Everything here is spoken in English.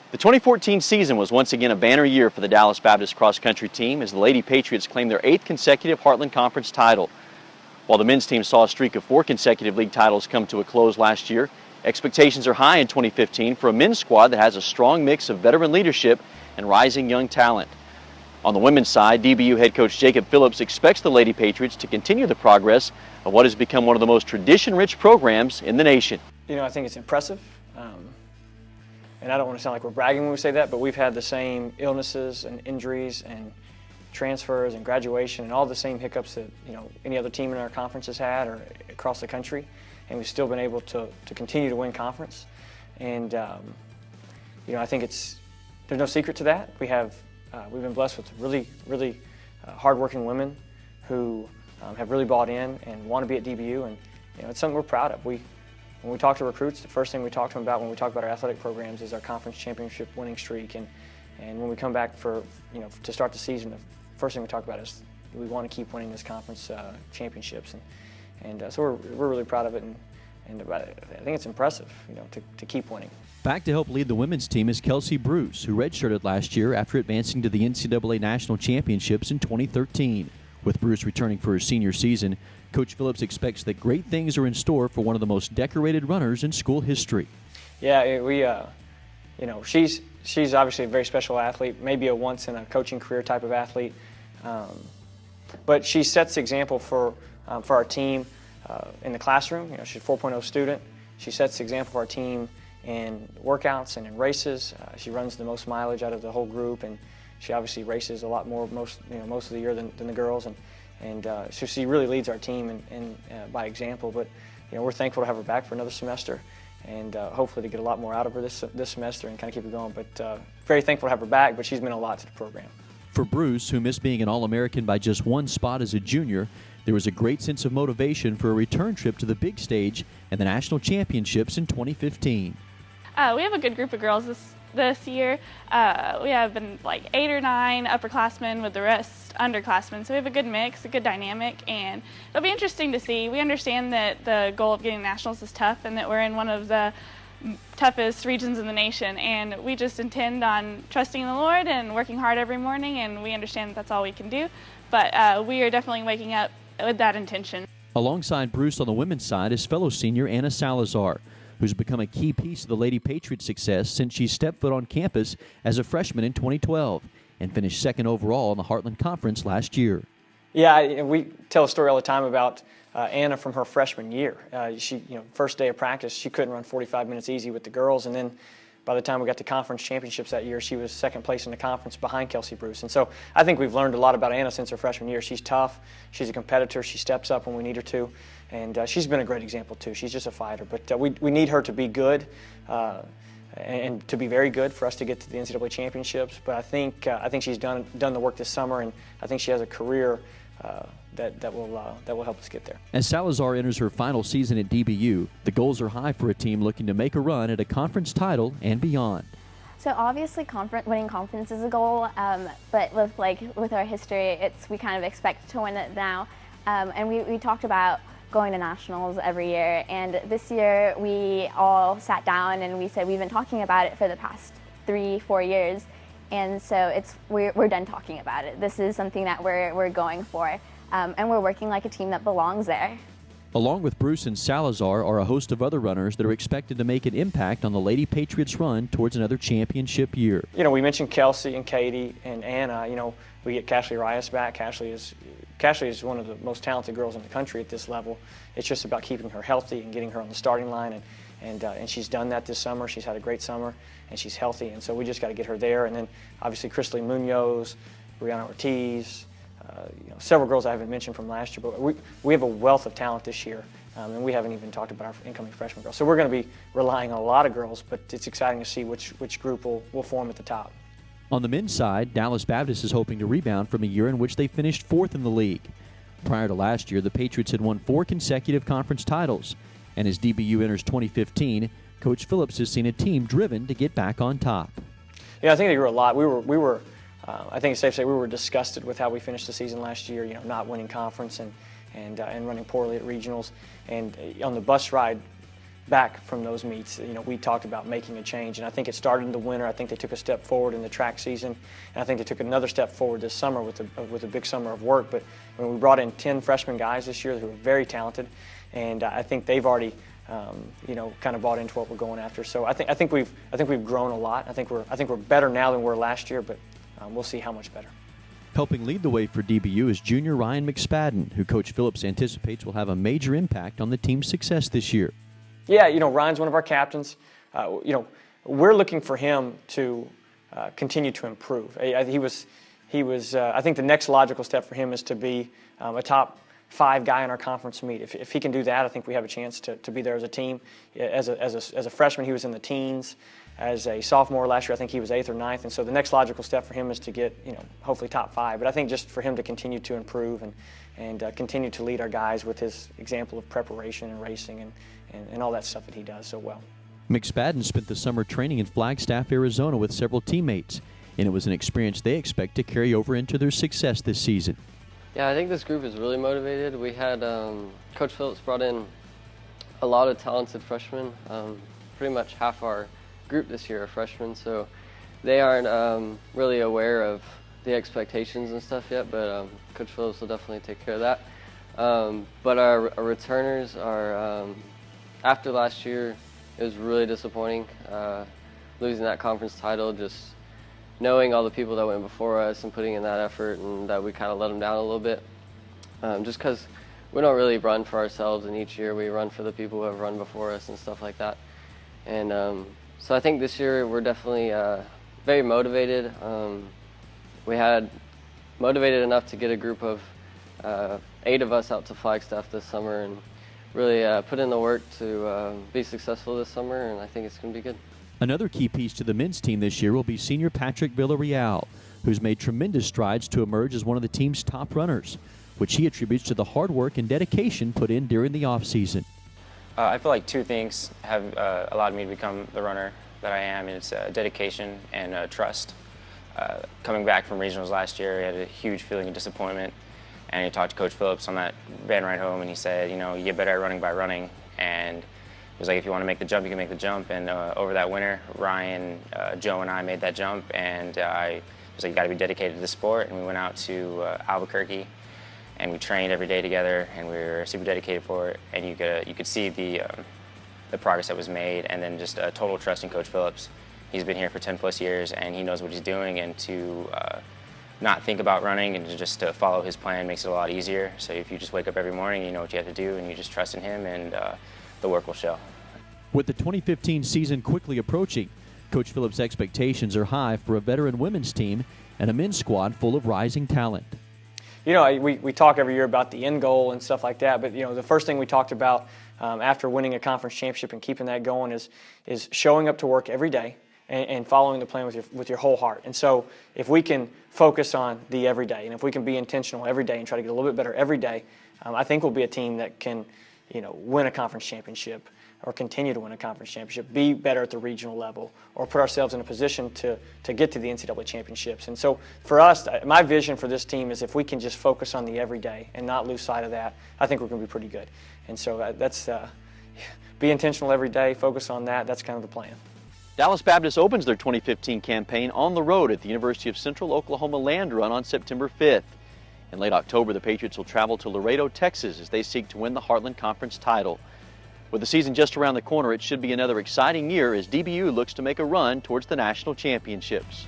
The 2014 season was once again a banner year for the Dallas Baptist cross country team as the Lady Patriots claimed their 8th consecutive Heartland Conference title. While the men's team saw a streak of 4 consecutive league titles come to a close last year, expectations are high in 2015 for a men's squad that has a strong mix of veteran leadership and rising young talent. On the women's side, DBU head coach Jacob Phillips expects the Lady Patriots to continue the progress of what has become one of the most tradition-rich programs in the nation. I think it's impressive. And I don't want to sound like we're bragging when we say that, but we've had the same illnesses and injuries and transfers and graduation and all the same hiccups that any other team in our conference has had or across the country, and we've still been able to continue to win conference. And I think there's no secret to that. We've been blessed with really hardworking women who have really bought in and want to be at DBU, and it's something we're proud of. When we talk to recruits, the first thing we talk to them about when we talk about our athletic programs is our conference championship winning streak. And when we come back to start the season, the first thing we talk about is we want to keep winning this conference championships. So we're really proud of it, and I think it's impressive, to keep winning. Back to help lead the women's team is Kelsey Bruce, who redshirted last year after advancing to the NCAA National Championships in 2013. With Bruce returning for her senior season, Coach Phillips expects that great things are in store for one of the most decorated runners in school history. Yeah, she's obviously a very special athlete, maybe a once-in-a-coaching career type of athlete, but she sets the example for our team in the classroom. She's a 4.0 student. She sets the example for our team in workouts and in races. She runs the most mileage out of the whole group, and she obviously races a lot more most of the year than the girls, and so she really leads our team by example. But we're thankful to have her back for another semester, and hopefully to get a lot more out of her this semester and kind of keep it going. But very thankful to have her back, but she's meant a lot to the program. For Bruce, who missed being an All-American by just one spot as a junior, there was a great sense of motivation for a return trip to the big stage and the national championships in 2015. We have a good group of girls this year. We have been like 8 or 9 upperclassmen with the rest underclassmen, so we have a good mix, a good dynamic, and it'll be interesting to see. We understand that the goal of getting nationals is tough and that we're in one of the toughest regions in the nation, and we just intend on trusting in the Lord and working hard every morning, and we understand that that's all we can do, but we are definitely waking up with that intention. Alongside Bruce on the women's side is fellow senior Anna Salazar, who's become a key piece of the Lady Patriots' success since she stepped foot on campus as a freshman in 2012 and finished second overall in the Heartland Conference last year. Yeah, we tell a story all the time about Anna from her freshman year. She, first day of practice, she couldn't run 45 minutes easy with the girls, and then by the time we got to conference championships that year, she was second place in the conference behind Kelsey Bruce. And so I think we've learned a lot about Anna since her freshman year. She's tough, she's a competitor, she steps up when we need her to, and she's been a great example too. She's just a fighter, but we need her to be good and to be very good for us to get to the NCAA championships. But I think she's done the work this summer, and I think she has a career that will help us get there. As Salazar enters her final season at DBU, the goals are high for a team looking to make a run at a conference title and beyond. So obviously winning conference is a goal, but with our history, we kind of expect to win it now. And we talked about going to nationals every year, and this year we all sat down and we said we've been talking about it for the past 3-4 years, and so we're done talking about it. This is something that we're going for, and we're working like a team that belongs there. Along with Bruce and Salazar are a host of other runners that are expected to make an impact on the Lady Patriots' run towards another championship year. We mentioned Kelsey and Katie and Anna. We get Cashley Rias back. Cashley is one of the most talented girls in the country at this level. It's just about keeping her healthy and getting her on the starting line, and she's done that this summer. She's had a great summer, and she's healthy, and so we just got to get her there. And then obviously Chrisley Munoz, Brianna Ortiz, several girls I haven't mentioned from last year, but we have a wealth of talent this year, and we haven't even talked about our incoming freshman girls. So we're going to be relying on a lot of girls, but it's exciting to see which group will form at the top. On the men's side, Dallas Baptist is hoping to rebound from a year in which they finished 4th in the league. Prior to last year, the Patriots had won 4 consecutive conference titles, and as DBU enters 2015, Coach Phillips has seen a team driven to get back on top. Yeah, I think they grew a lot. We were I think it's safe to say we were disgusted with how we finished the season last year, not winning conference and running poorly at regionals. And on the bus ride back from those meets, we talked about making a change, and I think it started in the winter. I think they took a step forward in the track season, and I think they took another step forward this summer with a big summer of work. But when we brought in 10 freshman guys this year who were very talented, and I think they've already, kind of bought into what we're going after. So I think we've grown a lot. I think we're better now than we were last year, but we'll see how much better. Helping lead the way for DBU is junior Ryan McSpadden, who Coach Phillips anticipates will have a major impact on the team's success this year. Yeah, Ryan's one of our captains. We're looking for him to continue to improve. He was. I think the next logical step for him is to be a top 5 guy in our conference meet. If he can do that, I think we have a chance to be there as a team. As a freshman, he was in the teens. As a sophomore last year, I think he was 8th or 9th. And so the next logical step for him is to get, hopefully top 5. But I think just for him to continue to improve and continue to lead our guys with his example of preparation and racing and all that stuff that he does so well. McSpadden spent the summer training in Flagstaff, Arizona with several teammates, and it was an experience they expect to carry over into their success this season. Yeah, I think this group is really motivated. We had Coach Phillips brought in a lot of talented freshmen. Pretty much half our group this year are freshmen, so they aren't really aware of the expectations and stuff yet, but Coach Phillips will definitely take care of that. But our returners are, after last year, it was really disappointing losing that conference title, just knowing all the people that went before us and putting in that effort, and that we kind of let them down a little bit. Just because we don't really run for ourselves, and each year we run for the people who have run before us and stuff like that. And so I think this year we're definitely very motivated. We had motivated enough to get a group of 8 of us out to Flagstaff this summer and really put in the work to be successful this summer, and I think it's going to be good. Another key piece to the men's team this year will be senior Patrick Villarreal, who's made tremendous strides to emerge as one of the team's top runners, which he attributes to the hard work and dedication put in during the offseason. I feel like 2 things have allowed me to become the runner that I am. It's dedication and trust. Coming back from regionals last year, I had a huge feeling of disappointment, and I talked to Coach Phillips on that van ride home, and he said, you get better at running by running. And it was like, if you want to make the jump, you can make the jump. And over that winter, Ryan, Joe, and I made that jump, and I was like, you got to be dedicated to the sport. And we went out to Albuquerque, and we trained every day together, and we were super dedicated for it. And you could see the progress that was made, and then just total trust in Coach Phillips. He's been here for 10+ years, and he knows what he's doing, and to not think about running and just to follow his plan makes it a lot easier. So if you just wake up every morning, you know what you have to do, and you just trust in him, and the work will show. With the 2015 season quickly approaching, Coach Phillips' expectations are high for a veteran women's team and a men's squad full of rising talent. We talk every year about the end goal and stuff like that, but the first thing we talked about after winning a conference championship and keeping that going is showing up to work every day and following the plan with your whole heart. And so if we can focus on the everyday, and if we can be intentional every day and try to get a little bit better every day, I think we'll be a team that can win a conference championship or continue to win a conference championship, be better at the regional level, or put ourselves in a position to get to the NCAA championships. And so for us, my vision for this team is if we can just focus on the everyday and not lose sight of that, I think we're going to be pretty good. And so that's be intentional every day, focus on that. That's kind of the plan. Dallas Baptist opens their 2015 campaign on the road at the University of Central Oklahoma Land Run on September 5th. In late October, the Patriots will travel to Laredo, Texas as they seek to win the Heartland Conference title. With the season just around the corner, it should be another exciting year as DBU looks to make a run towards the national championships.